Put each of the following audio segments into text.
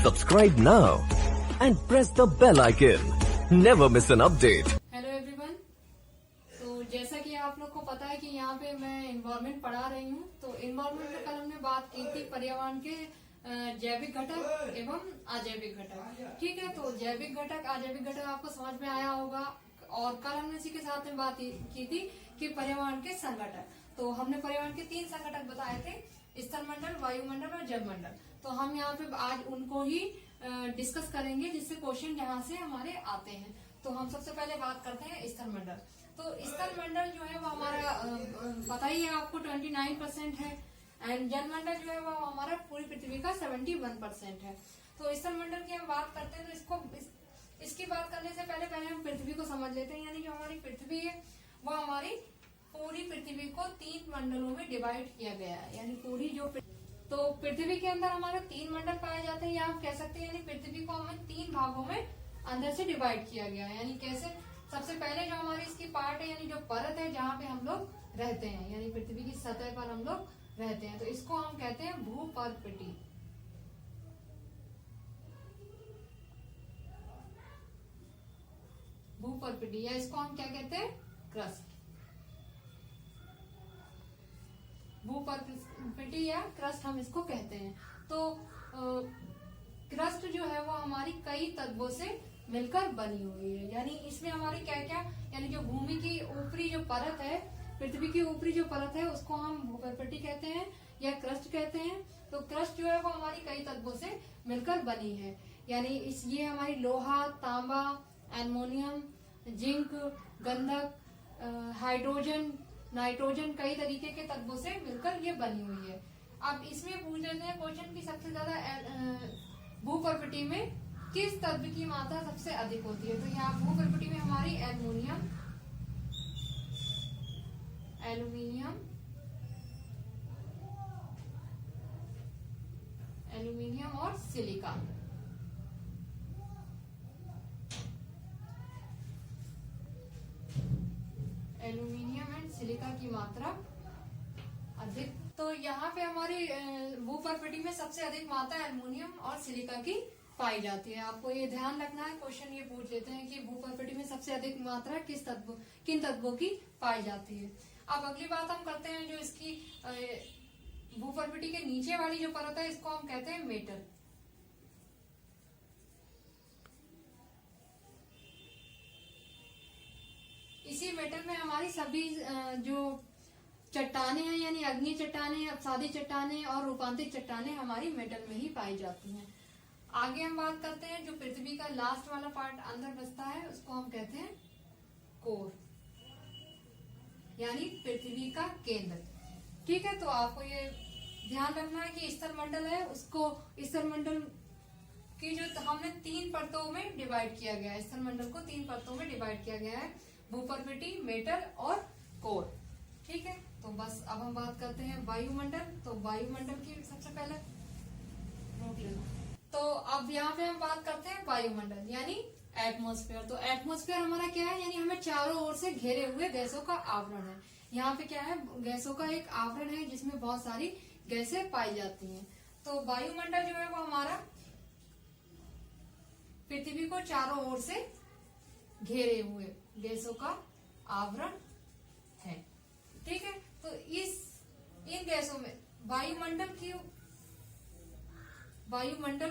Subscribe now and press the bell icon. Never miss an update. Hello everyone. तो जैसा कि आप लोग को पता है कि यहाँ पे मैं इन्वायरमेंट पढ़ा रही हूँ। तो इन्वायरमेंट में कल हमने बात की थी पर्यावरण के जैविक घटक एवं अजैविक घटक। ठीक है, तो जैविक घटक अजैविक घटक आपको समझ में आया होगा। और कल हमने इसी के साथ में बात की थी कि पर्यावरण के संगठक। तो हमने पर्यावरण के 3 संगठक बताए थे, स्थलमंडल, वायुमंडल और जलमंडल। तो हम यहाँ पे आज उनको ही डिस्कस करेंगे जिससे क्वेश्चन यहाँ से हमारे आते हैं। तो हम सबसे पहले बात करते हैं स्थलमंडल। तो स्थलमंडल जो है वो हमारा पता ही है आपको 29% है एंड जलमंडल जो है वो हमारा पूरी पृथ्वी का 71% है। तो स्थलमंडल की हम बात करते हैं तो इसकी बात करने से पहले हम पृथ्वी को समझ लेते हैं। यानी जो हमारी पृथ्वी है वो हमारी पूरी पृथ्वी को 3 मंडलों में डिवाइड किया गया है। यानी पूरी जो तो पृथ्वी के अंदर हमारे 3 मंडल पाए जाते हैं, या आप कह सकते हैं यानी पृथ्वी को हमें 3 भागों में अंदर से डिवाइड किया गया है। यानी कैसे? सबसे पहले जो हमारी इसकी पार्ट है यानी जो परत है जहाँ पे हम लोग रहते हैं, यानी पृथ्वी की सतह पर हम लोग रहते हैं, तो इसको हम कहते हैं भूपर्पटी। भूपर्पटी या इसको हम क्या कहते हैं? क्रस्ट। भूपर्पटी या क्रस्ट हम इसको कहते हैं। तो क्रस्ट जो है वो हमारी कई तत्वों से मिलकर बनी हुई है। यानी इसमें हमारी क्या क्या, यानी जो भूमि की ऊपरी जो परत है, पृथ्वी की ऊपरी जो परत है उसको हम भूपर्पटी कहते हैं या क्रस्ट कहते हैं। तो क्रस्ट जो है वो हमारी कई तत्वों से मिलकर बनी है। यानी ये हमारी लोहा, तांबा, एल्युमिनियम, जिंक, गंधक, हाइड्रोजन, नाइट्रोजन, कई तरीके के तत्वों से मिलकर ये बनी हुई है। अब इसमें पूछ लेते हैं क्वेश्चन की सबसे ज्यादा भूपर्पटी में किस तत्व की मात्रा सबसे अधिक होती है। तो यहाँ भूपर्पटी में हमारी एल्यूमिनियम और सिलिका। एल्यूमिनियम एंड सिलिका की मात्रा अधिक। तो यहाँ पे हमारी भूपर्पटी में सबसे अधिक मात्रा एल्यूमिनियम और सिलिका की पाई जाती है। आपको ये ध्यान रखना है, क्वेश्चन ये पूछ लेते हैं कि भूपर्पटी में सबसे अधिक मात्रा किन तत्वों की पाई जाती है। अब अगली बात हम करते हैं जो इसकी भूपर्पटी के नीचे वाली जो परत है इसको हम कहते हैं मेटल। इसी मेटल में हमारी सभी जो चट्टाने हैं यानी अग्नि चट्टाने, अपसादी चट्टाने और रूपांतरित चट्टाने हमारी मेटल में ही पाई जाती हैं। आगे हम बात करते हैं जो पृथ्वी का लास्ट वाला पार्ट अंदर बसता है उसको हम कहते हैं कोर, यानी पृथ्वी का केंद्र। ठीक है, तो आपको ये ध्यान रखना है कि स्थलमंडल है उसको स्थलमंडल की जो हमने 3 परतों में डिवाइड किया गया है। स्थलमंडल को 3 परतों में डिवाइड किया गया है, भूपर्पटी, मेटल और कोर। ठीक है, तो बस अब हम बात करते हैं वायुमंडल। तो वायुमंडल की सबसे पहले नोट लेना। तो अब यहाँ पे हम बात करते हैं वायुमंडल यानी एटमॉस्फेयर। तो एटमॉस्फेयर हमारा क्या है? यानी हमें चारों ओर से घेरे हुए गैसों का आवरण है। यहाँ पे क्या है? गैसों का एक आवरण है जिसमें बहुत सारी गैसें पाई जाती हैं। तो वायुमंडल जो है वो हमारा पृथ्वी को चारों ओर से घेरे हुए गैसों का आवरण है। ठीक है, तो इन गैसों में वायुमंडल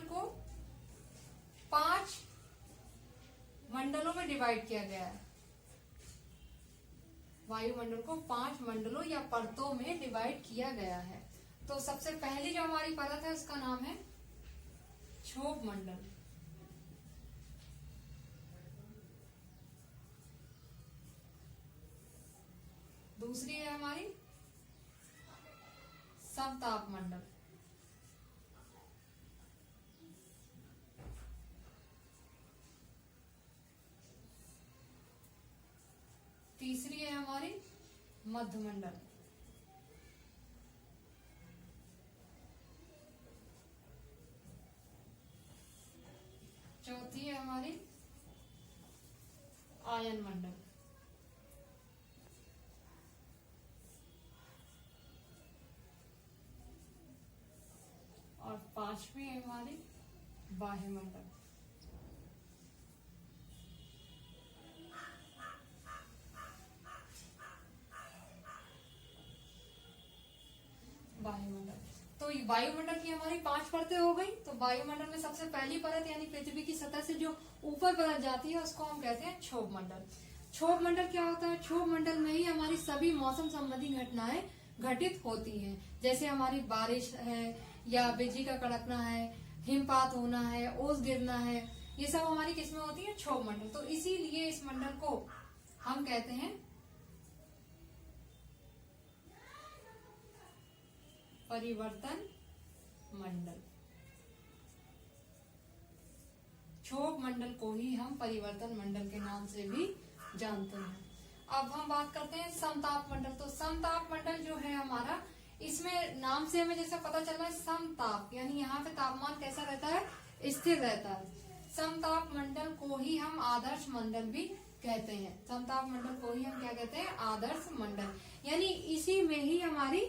को 5 मंडलों में डिवाइड किया गया है। वायुमंडल को 5 मंडलों या परतों में डिवाइड किया गया है। तो सबसे पहली जो हमारी परत है उसका नाम है क्षोभ मंडल। दूसरी है हमारी समताप मंडल। तीसरी है हमारी मध्यमंडल। चौथी है हमारी आयन मंडल। और 5वीं है हमारी बाह्यमंडल। वायुमंडल। तो वायुमंडल की हमारी 5 परतें हो गई। तो वायुमंडल में सबसे पहली परत यानी पृथ्वी की सतह से जो ऊपर परत जाती है उसको हम कहते हैं क्षोभ मंडल। क्षोभ मंडल क्या होता है? क्षोभ मंडल में ही हमारी सभी मौसम संबंधी घटनाएं घटित होती हैं, जैसे हमारी बारिश है या बिजली का कड़कना है, हिमपात होना है, ओस गिरना है, ये सब हमारी किसमें होती है? क्षोभ मंडल। तो इसीलिए इस मंडल को हम कहते हैं परिवर्तन मंडल। क्षोभ मंडल को ही हम परिवर्तन मंडल के नाम से भी जानते हैं। अब हम बात करते हैं समताप मंडल। तो समताप मंडल जो है हमारा, इसमें नाम से हमें जैसा पता चल रहा है समताप, यानी यहाँ पे तापमान कैसा रहता है? स्थिर रहता है। समताप मंडल को ही हम आदर्श मंडल भी कहते हैं। समताप मंडल को ही हम क्या कहते हैं? आदर्श मंडल। यानी इसी में ही हमारी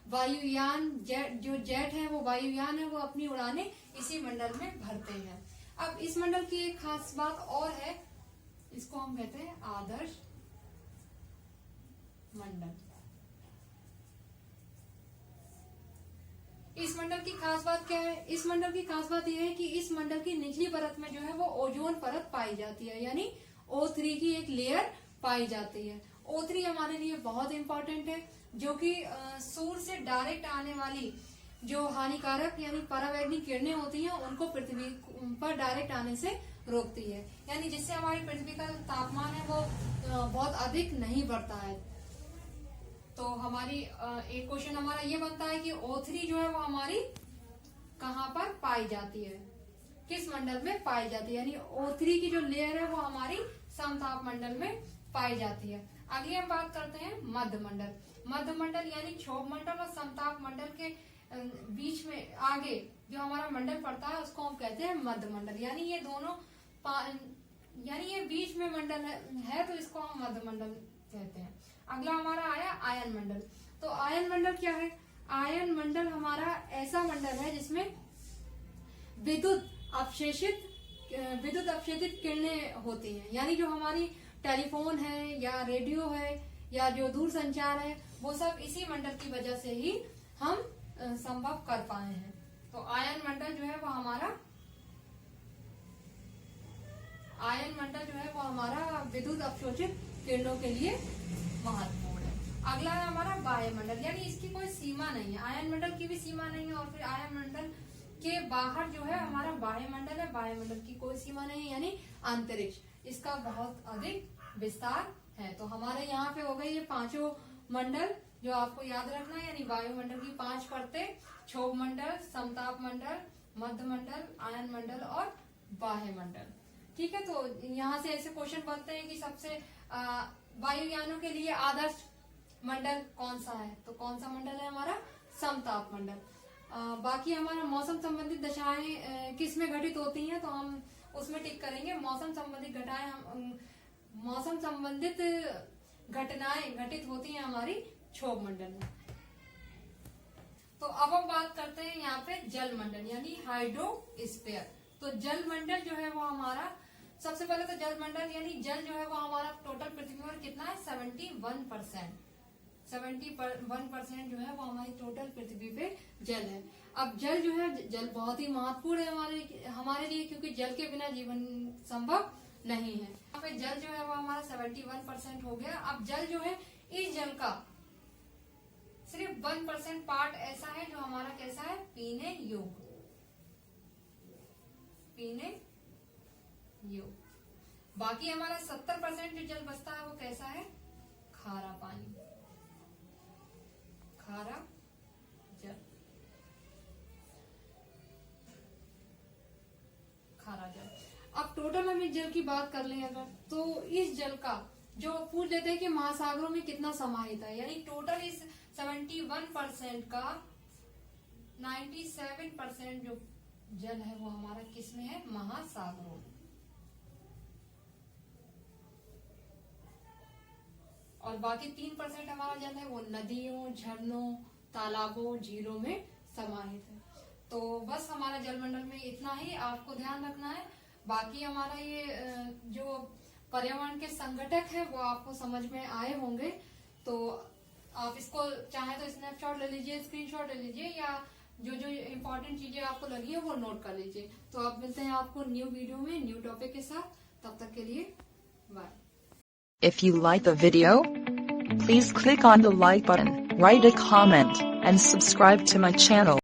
वायुयान जो जेट है, वो वायुयान है, वो अपनी उड़ानें इसी मंडल में भरते हैं। अब इस मंडल की एक खास बात और है, इसको हम कहते हैं आदर्श मंडल। इस मंडल की खास बात क्या है? इस मंडल की खास बात यह है कि इस मंडल की निचली परत में जो है वो ओजोन परत पाई जाती है, यानी O3 की एक लेयर पाई जाती है। O3 हमारे लिए बहुत इंपॉर्टेंट है, जो कि सूर्य से डायरेक्ट आने वाली जो हानिकारक यानी परावैंगनिक किरणें होती हैं उनको पृथ्वी पर डायरेक्ट आने से रोकती है, यानी जिससे हमारी पृथ्वी का तापमान है वो बहुत अधिक नहीं बढ़ता है। तो हमारी एक क्वेश्चन हमारा ये बनता है कि O3 जो है वो हमारी कहाँ पर पाई जाती है, किस मंडल में पाई जाती है? यानी O3 की जो लेयर है वो हमारी समताप मंडल में पाई जाती है। अगली हम बात करते हैं मध्य मंडल। मध्य मंडल यानी क्षोभ मंडल और समताप मंडल के बीच में आगे जो हमारा मंडल पड़ता है उसको हम कहते हैं मध्य मंडल। यानी ये दोनों यानी ये बीच में मंडल है तो इसको हम मध्य मंडल कहते हैं। अगला हमारा आया आयन मंडल। तो आयन मंडल क्या है? आयन मंडल हमारा ऐसा मंडल है जिसमें विद्युत अपक्षेपित किरणें होती हैं, यानी जो हमारी टेलीफोन है या रेडियो है या जो दूर संचार है वो सब इसी मंडल की वजह से ही हम संभव कर पाए हैं। तो आयन मंडल जो है वो हमारा विद्युत अवशोषित किरणों के लिए महत्वपूर्ण है। अगला है हमारा वायुमंडल, यानी इसकी कोई सीमा नहीं है, आयन मंडल की भी सीमा नहीं है। और फिर आयन मंडल के बाहर जो है हमारा वायुमंडल है, वायुमंडल की कोई सीमा नहीं है, यानी अंतरिक्ष, इसका बहुत अधिक विस्तार है। तो हमारे यहाँ पे हो गई ये पांचों मंडल जो आपको याद रखना है, यानी वायुमंडल की 5 परतें, क्षोभ मंडल, समताप मंडल, मध्य मंडल, आयन मंडल और वायुमंडल। ठीक है, तो यहाँ से ऐसे क्वेश्चन बनते हैं कि सबसे वायुयानों के लिए आदर्श मंडल कौन सा है? तो कौन सा मंडल है हमारा? समताप मंडल। बाकी हमारा मौसम संबंधित दशाएं किस में घटित होती हैं, तो हम उसमें टिक करेंगे। मौसम संबंधित घटनाएं घटित होती हैं हमारी क्षोभ मंडल में। तो अब हम बात करते हैं यहाँ पे जल मंडल यानी हाइड्रोस्फीयर। तो जल मंडल जो है वो हमारा, सबसे पहले तो जल मंडल यानी जल जो है वो हमारा टोटल पृथ्वी पर कितना है? 71%। 71% जो है वो हमारी टोटल पृथ्वी पे जल है। अब जल जो है, जल बहुत ही महत्वपूर्ण है हमारे लिए, क्योंकि जल के बिना जीवन संभव नहीं है। यहाँ पे जल जो है वो हमारा 71% हो गया। अब जल जो है, इस जल का सिर्फ 1% पार्ट ऐसा है जो हमारा कैसा है? पीने योग्य। बाकी हमारा 70% जो जल बचता है वो कैसा है? खारा पानी, खारा जल, खारा जल। अब टोटल हम इस जल की बात कर लें अगर, तो इस जल का जो पूछ लेते हैं कि महासागरों में कितना समाहित है, यानी टोटल इस 71% का 97% जो जल है वो हमारा किसमें है? महासागरों में। और बाकी 3% हमारा जल है वो नदियों, झरनों, तालाबों, झीलों में समाहित है। तो बस हमारा जलमंडल में इतना ही आपको ध्यान रखना है। बाकी हमारा ये जो पर्यावरण के संगठक है वो आपको समझ में आए होंगे। तो आप इसको चाहे तो स्नैपशॉट ले लीजिए, स्क्रीनशॉट ले लीजिए, या जो जो इम्पोर्टेंट चीजें आपको लगी है वो नोट कर लीजिए। तो आप मिलते हैं आपको न्यू वीडियो में न्यू टॉपिक के साथ। तब तक के लिए bye. If you like the video, please click on the like button, write a comment, and subscribe to my channel.